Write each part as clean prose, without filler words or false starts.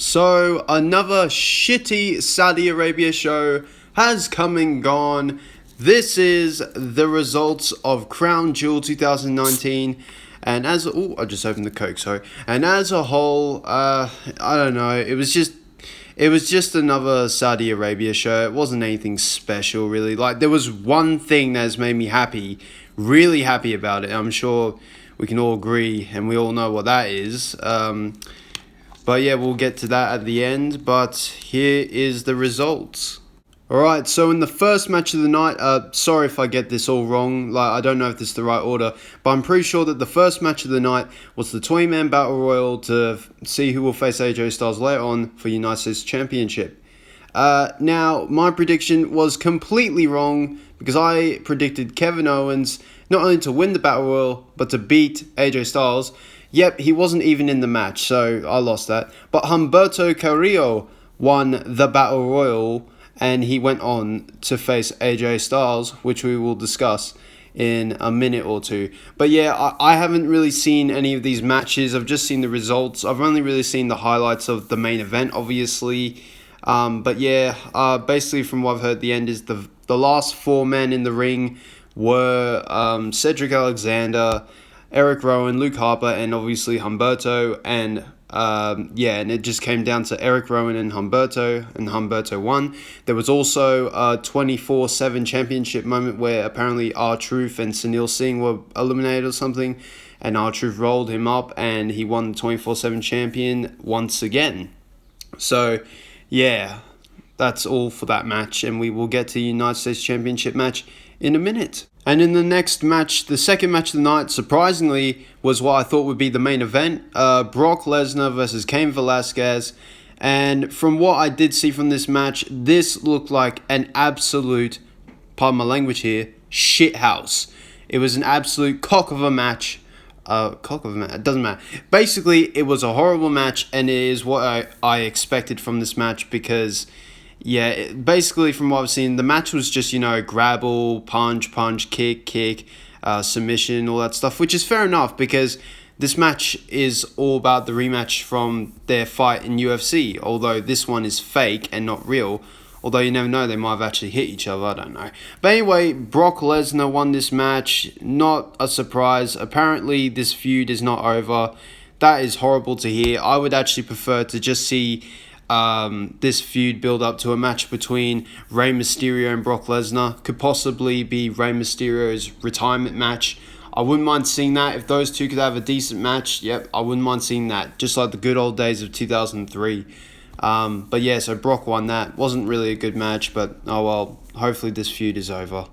So, another shitty Saudi Arabia show has come and gone. This is the results of Crown Jewel 2019. And I just opened the Coke, sorry. And as a whole, I don't know, it was just another Saudi Arabia show. It wasn't anything special, really. Like, there was one thing that has made me happy, really happy about it. I'm sure we can all agree, and we all know what that is. But yeah, we'll get to that at the end. But here is the results. Alright, so in the first match of the night, sorry if I get this all wrong, like I don't know if this is the right order, but I'm pretty sure that the first match of the night was the 20-man Battle Royal to see who will face AJ Styles later on for United States Championship. Now, my prediction was completely wrong because I predicted Kevin Owens not only to win the Battle Royal, but to beat AJ Styles. Yep, he wasn't even in the match, so I lost that. But Humberto Carrillo won the Battle Royal, and he went on to face AJ Styles, which we will discuss in a minute or two. But yeah, I haven't really seen any of these matches. I've just seen the results. I've only really seen the highlights of the main event, obviously. But yeah, basically from what I've heard, the end is the last four men in the ring were Cedric Alexander, Eric Rowan, Luke Harper, and obviously Humberto, and and it just came down to Eric Rowan and Humberto won. There was also a 24/7 championship moment where apparently R-Truth and Sunil Singh were eliminated or something, and R-Truth rolled him up, and he won the 24/7 champion once again. So, yeah, that's all for that match, and we will get to the United States Championship match in a minute. And in the next match, the second match of the night, surprisingly, was what I thought would be the main event. Brock Lesnar versus Cain Velasquez. And from what I did see from this match, this looked like an absolute, pardon my language here, shithouse. It was an absolute cock of a match. It doesn't matter. Basically, it was a horrible match, and it is what I expected from this match because... yeah, basically from what I've seen, the match was just, grapple, punch, kick, submission, all that stuff, which is fair enough because this match is all about the rematch from their fight in UFC, although this one is fake and not real, although you never know, they might have actually hit each other, I don't know. But anyway, Brock Lesnar won this match, not a surprise. Apparently, this feud is not over. That is horrible to hear. I would actually prefer to just see... this feud build up to a match between Rey Mysterio and Brock Lesnar. Could possibly be Rey Mysterio's retirement match. I wouldn't mind seeing that. If those two could have a decent match, yep, I wouldn't mind seeing that. Just like the good old days of 2003. But yeah, so Brock won that. Wasn't really a good match, but oh well, hopefully this feud is over.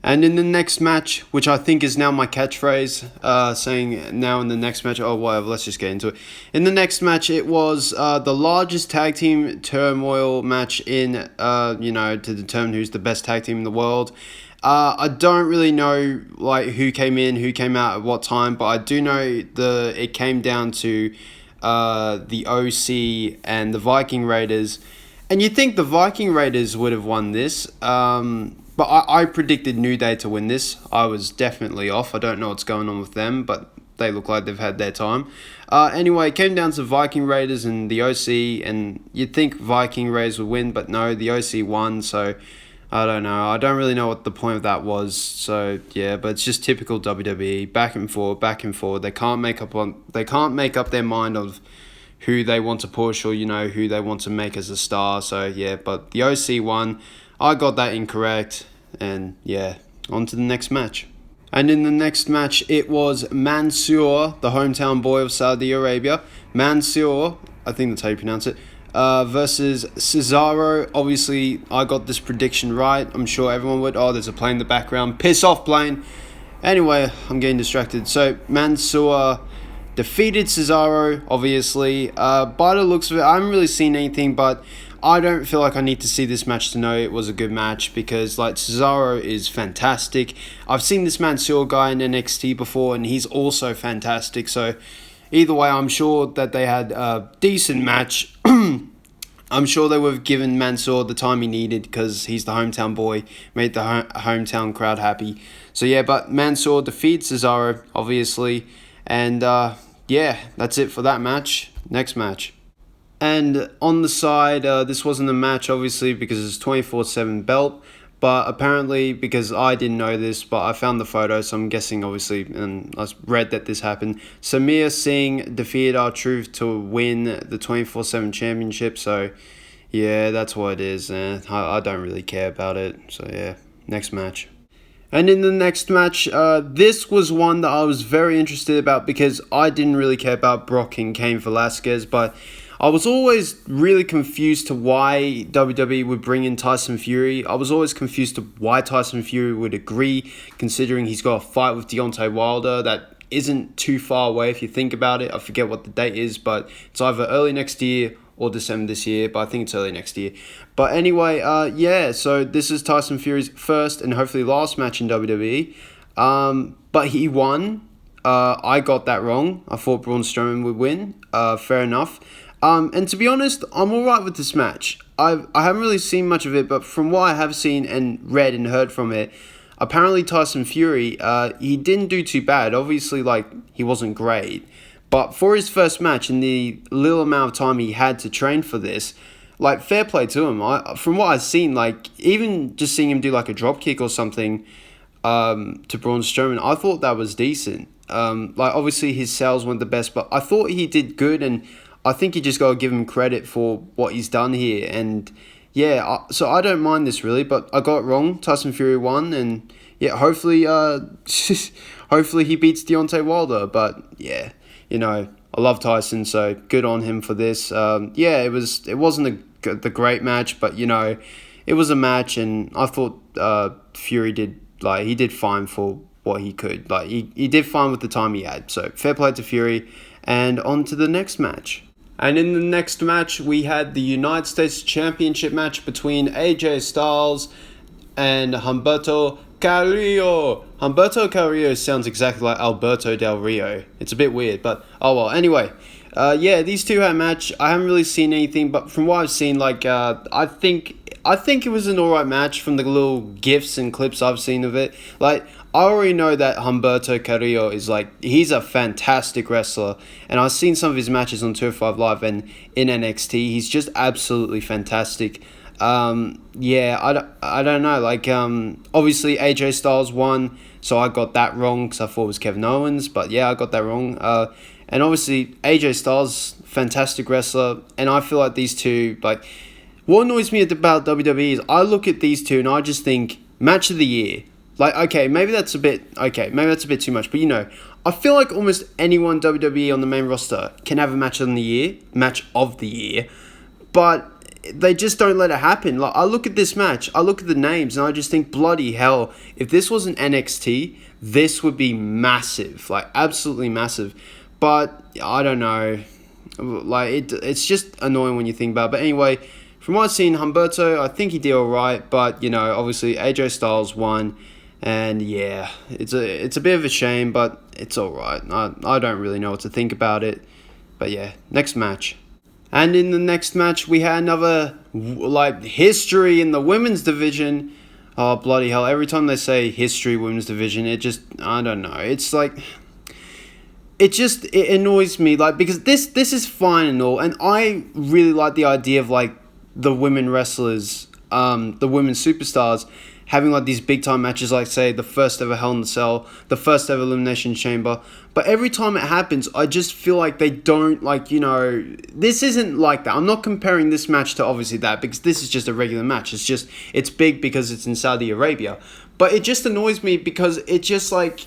And in the next match, which I think is now my catchphrase, saying now in the next match, oh whatever, let's just get into it. In the next match, it was the largest tag team turmoil match in, to determine who's the best tag team in the world. I don't really know like who came in, who came out at what time, but I do know it came down to the OC and the Viking Raiders. And you'd think the Viking Raiders would have won this, but I predicted New Day to win this. I was definitely off. I don't know what's going on with them, but they look like they've had their time. Anyway, it came down to Viking Raiders and the OC, and you'd think Viking Raiders would win, but no, the OC won, so I don't know. I don't really know what the point of that was, so yeah, but it's just typical WWE, back and forth. They can't make up their mind of who they want to push or, who they want to make as a star, so yeah, but the OC won. I got that incorrect, and yeah, on to the next match. And in the next match, it was Mansoor, the hometown boy of Saudi Arabia, Mansoor, I think that's how you pronounce it, versus Cesaro. Obviously, I got this prediction right. I'm sure everyone would. Oh, there's a plane in the background. Piss off, plane. Anyway, I'm getting distracted. So, Mansoor defeated Cesaro, obviously. By the looks of it, I haven't really seen anything, but I don't feel like I need to see this match to know it was a good match because, Cesaro is fantastic. I've seen this Mansoor guy in NXT before, and he's also fantastic. So, either way, I'm sure that they had a decent match. I'm sure they would have given Mansoor the time he needed because he's the hometown boy, made the hometown crowd happy. So, yeah, but Mansoor defeats Cesaro, obviously. And, yeah, that's it for that match. Next match. And on the side, this wasn't a match, obviously, because it's 24/7 belt. But apparently, because I didn't know this, but I found the photo, so I'm guessing, obviously, and I read that this happened. Samir Singh defeated R-Truth to win the 24/7 championship. So, yeah, that's what it is. I don't really care about it. So, yeah, next match. And in the next match, this was one that I was very interested about because I didn't really care about Brock and Cain Velasquez, but I was always really confused to why WWE would bring in Tyson Fury. I was always confused to why Tyson Fury would agree, considering he's got a fight with Deontay Wilder that isn't too far away if you think about it. I forget what the date is, but it's either early next year or December this year, but I think it's early next year. But anyway, yeah, so this is Tyson Fury's first and hopefully last match in WWE. But he won. I got that wrong. I thought Braun Strowman would win. Fair enough. And to be honest, I'm alright with this match. I haven't really seen much of it, but from what I have seen and read and heard from it, apparently Tyson Fury, he didn't do too bad. Obviously, like, he wasn't great. But for his first match, in the little amount of time he had to train for this, like, fair play to him. From what I've seen, like, even just seeing him do, like, a drop kick or something to Braun Strowman, I thought that was decent. Like, obviously his sales weren't the best, but I thought he did good, and I think you just got to give him credit for what he's done here. And, yeah, so I don't mind this, really, but I got it wrong. Tyson Fury won, and, yeah, hopefully, hopefully he beats Deontay Wilder, but, yeah. You know, I love Tyson, so good on him for this. Yeah, it wasn't the great match, but, you know, it was a match, and I thought Fury did fine for what he could. Like, he did fine with the time he had. So, fair play to Fury, and on to the next match. And in the next match, we had the United States Championship match between AJ Styles and Humberto Carrillo. Humberto Carrillo sounds exactly like Alberto Del Rio. It's a bit weird, but oh well. Anyway, yeah, these two had a match. I haven't really seen anything, but from what I've seen, like, I think it was an alright match from the little gifs and clips I've seen of it. Like, I already know that Humberto Carrillo is, like, he's a fantastic wrestler, and I've seen some of his matches on 205 Live and in NXT. He's just absolutely fantastic. Yeah, I don't know, like, obviously AJ Styles won, so I got that wrong, because I thought it was Kevin Owens, but yeah, I got that wrong, and obviously AJ Styles, fantastic wrestler, and I feel like these two, like, what annoys me about WWE is, I look at these two, and I just think, match of the year, like, okay, maybe that's a bit too much, but, you know, I feel like almost anyone WWE on the main roster can have a match of the year, but they just don't let it happen. Like, I look at this match, I look at the names, and I just think, bloody hell, if this wasn't NXT, this would be massive, like, absolutely massive. But I don't know, like, it's just annoying when you think about it. But anyway, from what I've seen, Humberto, I think he did alright, but, you know, obviously AJ Styles won, and yeah, it's a bit of a shame, but it's alright. I don't really know what to think about it. But yeah, next match. And in the next match, we had another, like, history in the women's division. Oh, bloody hell. Every time they say history women's division, it just, I don't know. It's like, it annoys me, like, because this is fine and all. And I really like the idea of, like, the women wrestlers, the women superstars, having, like, these big time matches, like, say, the first ever Hell in a Cell, the first ever Elimination Chamber. But every time it happens, I just feel like they don't, like, you know, this isn't like that. I'm not comparing this match to obviously that, because this is just a regular match. It's big because it's in Saudi Arabia. But it just annoys me because it just, like,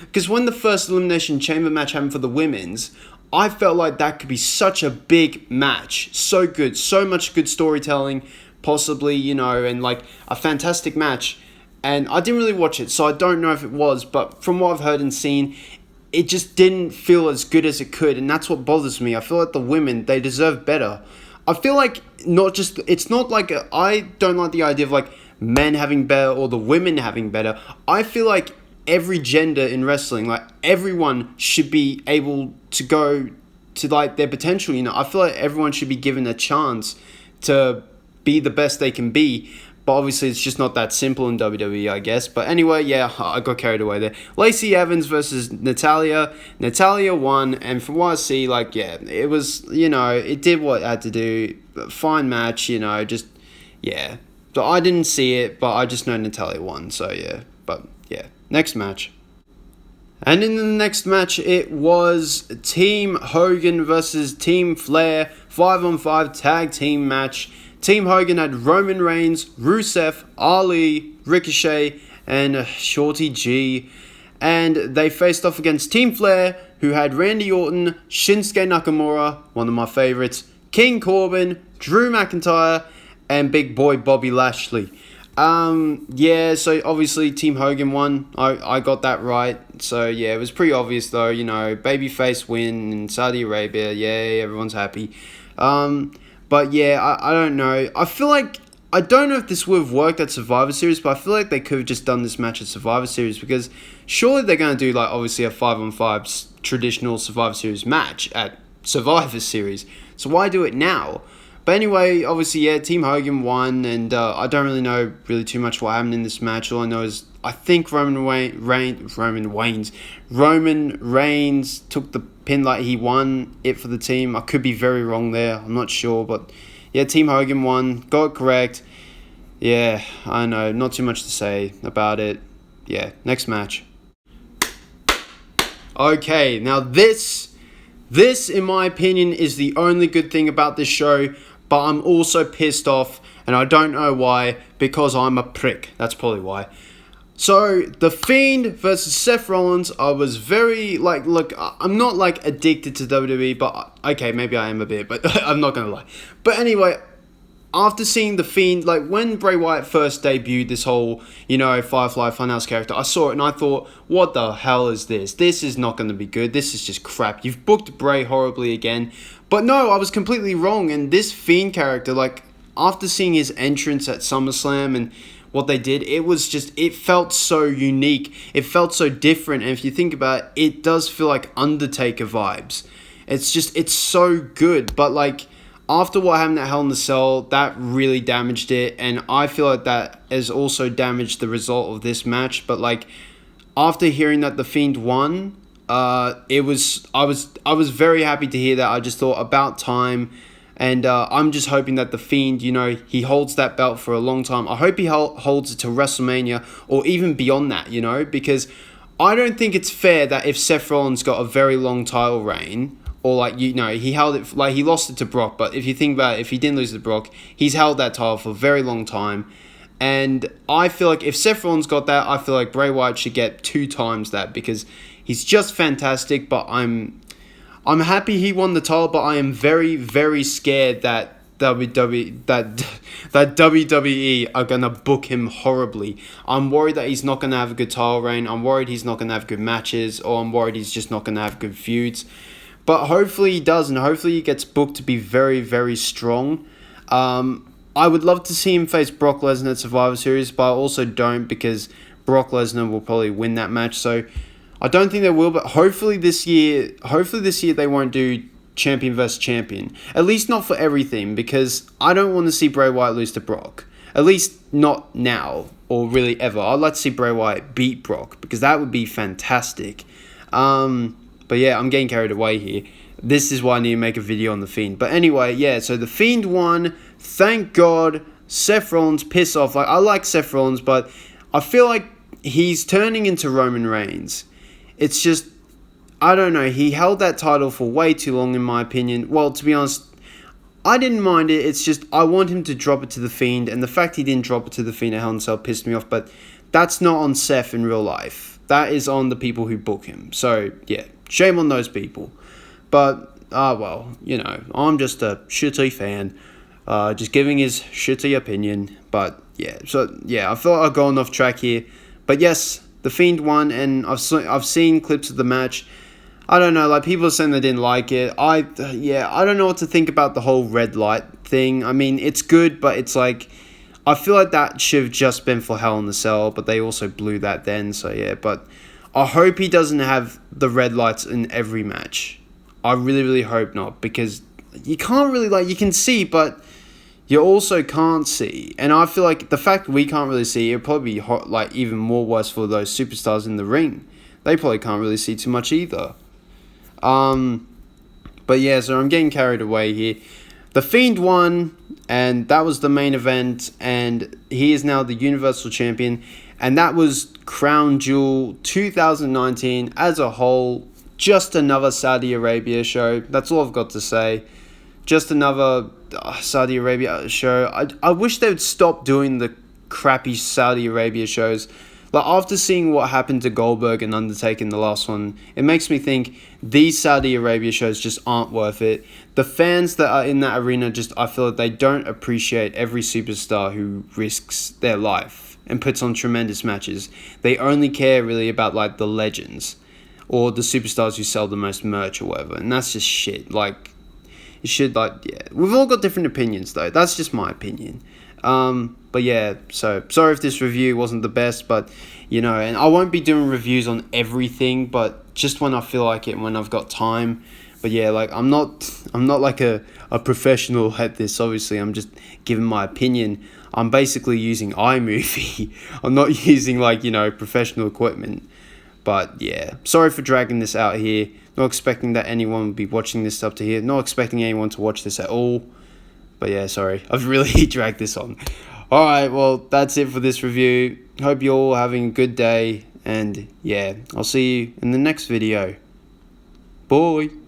because when the first Elimination Chamber match happened for the women's, I felt like that could be such a big match. So good. So much good storytelling, possibly, you know, and, like, a fantastic match. And I didn't really watch it, so I don't know if it was, but from what I've heard and seen, it just didn't feel as good as it could, and that's what bothers me. I feel like the women, they deserve better. I feel like it's not like, I don't like the idea of, like, men having better or the women having better. I feel like every gender in wrestling, like, everyone should be able to go to, like, their potential, you know. I feel like everyone should be given a chance to be the best they can be. But obviously, it's just not that simple in WWE, I guess. But anyway, yeah, I got carried away there. Lacey Evans versus Natalia. Natalia won, and from what I see, like, yeah, it was, it did what it had to do. Fine match, just, yeah. So I didn't see it, but I just know Natalia won, so yeah. But yeah, next match. And in the next match, it was Team Hogan versus Team Flair 5-on-5 tag team match. Team Hogan had Roman Reigns, Rusev, Ali, Ricochet, and Shorty G. And they faced off against Team Flair, who had Randy Orton, Shinsuke Nakamura, one of my favorites, King Corbin, Drew McIntyre, and big boy Bobby Lashley. Yeah, so obviously Team Hogan won. I got that right. So yeah, it was pretty obvious though, babyface win in Saudi Arabia. Yay, everyone's happy. But yeah, I don't know. I feel like, I don't know if this would have worked at Survivor Series, but I feel like they could have just done this match at Survivor Series, because surely they're going to do, like, obviously a 5-on-5 traditional Survivor Series match at Survivor Series. So why do it now? But anyway, obviously, yeah, Team Hogan won, and I don't really know too much what happened in this match. All I know is I think Roman Reigns took the pin, like he won it for the team. I could be very wrong there. I'm not sure, but yeah, Team Hogan won. Got it correct. Yeah, I know. Not too much to say about it. Yeah, next match. Okay, now this, in my opinion, is the only good thing about this show, but I'm also pissed off, and I don't know why, because I'm a prick. That's probably why. So, The Fiend versus Seth Rollins, I was very, look, I'm not, addicted to WWE, but, okay, maybe I am a bit, but I'm not gonna lie. But anyway, after seeing The Fiend, when Bray Wyatt first debuted this whole, Firefly Funhouse character, I saw it and I thought, what the hell is this? This is not going to be good. This is just crap. You've booked Bray horribly again. But no, I was completely wrong. And this Fiend character, after seeing his entrance at SummerSlam and what they did, it felt so unique. It felt so different. And if you think about it, it does feel like Undertaker vibes. It's so good. But, after what happened at Hell in a Cell, that really damaged it, and I feel like that has also damaged the result of this match. But after hearing that The Fiend won, I was very happy to hear that. I just thought about time, and I'm just hoping that The Fiend, he holds that belt for a long time. I hope he holds it to WrestleMania or even beyond that, because I don't think it's fair that if Seth Rollins got a very long title reign, or he held it, he lost it to Brock, but if you think about it, if he didn't lose to Brock, he's held that title for a very long time. And I feel like if Seth Rollins got that, I feel like Bray Wyatt should get 2 times that, because he's just fantastic. But I'm happy he won the title, but I am very, very scared that WWE are gonna book him horribly. I'm worried that he's not gonna have a good title reign. I'm worried he's not gonna have good matches, or I'm worried he's just not gonna have good feuds. But hopefully he does, and hopefully he gets booked to be very, very strong. I would love to see him face Brock Lesnar at Survivor Series, but I also don't, because Brock Lesnar will probably win that match. So I don't think they will, but hopefully this year they won't do champion versus champion. At least not for everything, because I don't want to see Bray Wyatt lose to Brock. At least not now, or really ever. I'd like to see Bray Wyatt beat Brock, because that would be fantastic. But yeah, I'm getting carried away here. This is why I need to make a video on The Fiend. But anyway, yeah, so The Fiend won. Thank God. Seth Rollins, piss off. I like Seth Rollins, but I feel like he's turning into Roman Reigns. It's just, I don't know. He held that title for way too long, in my opinion. Well, to be honest, I didn't mind it. It's just, I want him to drop it to The Fiend. And the fact he didn't drop it to The Fiend at Hell in a Cell pissed me off. But that's not on Seth in real life. That is on the people who book him. So, yeah. Shame on those people. But, well, I'm just a shitty fan. Just giving his shitty opinion. But, yeah. So, yeah, I thought I'd gone off track here. But, yes, The Fiend won, and I've seen clips of the match. I don't know, people are saying they didn't like it. I don't know what to think about the whole red light thing. I mean, it's good, but it's I feel like that should have just been for Hell in a Cell, but they also blew that then, so yeah. But I hope he doesn't have the red lights in every match. I really, really hope not, because you can't really, you can see, but you also can't see, and I feel like the fact we can't really see, it'll probably be hot, like even more worse for those superstars in the ring. They probably can't really see too much either. But yeah, so I'm getting carried away here. The Fiend won, and that was the main event, and he is now the Universal Champion, and that was Crown Jewel 2019 as a whole. Just another Saudi Arabia show. That's all I've got to say. Just another Saudi Arabia show. I wish they would stop doing the crappy Saudi Arabia shows. Like, after seeing what happened to Goldberg and Undertaker in the last one, it makes me think these Saudi Arabia shows just aren't worth it. The fans that are in that arena, I feel like they don't appreciate every superstar who risks their life and puts on tremendous matches. They only care really about, like, the legends or the superstars who sell the most merch or whatever. And that's just shit. Like, you should, like, yeah. We've all got different opinions, though. That's just my opinion. But yeah, so sorry if this review wasn't the best, but you know, and I won't be doing reviews on everything, but just when I feel like it, when I've got time. But yeah, like I'm not like a professional at this. Obviously, I'm just giving my opinion. I'm basically using iMovie. I'm not using, like, you know, professional equipment. But yeah, sorry for dragging this out here. Not expecting that anyone would be watching this up to here. Not expecting anyone to watch this at all. But yeah, sorry. I've really dragged this on. Alright, well, that's it for this review. Hope you're all having a good day. And yeah, I'll see you in the next video. Bye.